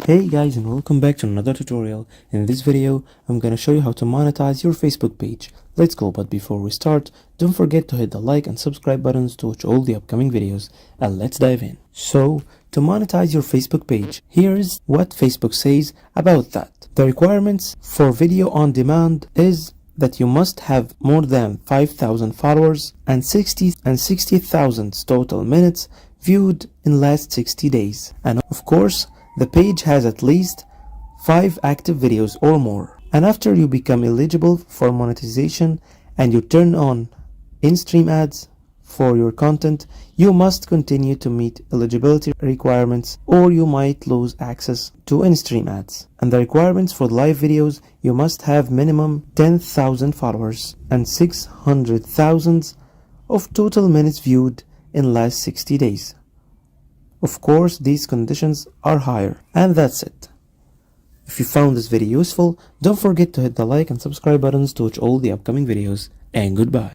Hey guys, and welcome back to another tutorial. In this video, I'm gonna show you how to monetize your Facebook page. Let's go, but before we start, don't forget to hit the like and subscribe buttons to watch all the upcoming videos, and let's dive in. So, to monetize your Facebook page, here's what Facebook says about that. The requirements for video on demand is that you must have more than 5,000 followers and 60,000 total minutes viewed in last 60 days. And of course, the page has at least 5 active videos or more. And after you become eligible for monetization and you turn on in-stream ads for your content, you must continue to meet eligibility requirements or you might lose access to in-stream ads. And the requirements for live videos, you must have minimum 10,000 followers and 600,000 of total minutes viewed in last 60 days. Of course, these conditions are higher. And that's it. If you found this video useful, don't forget to hit the like and subscribe buttons to watch all the upcoming videos. And goodbye.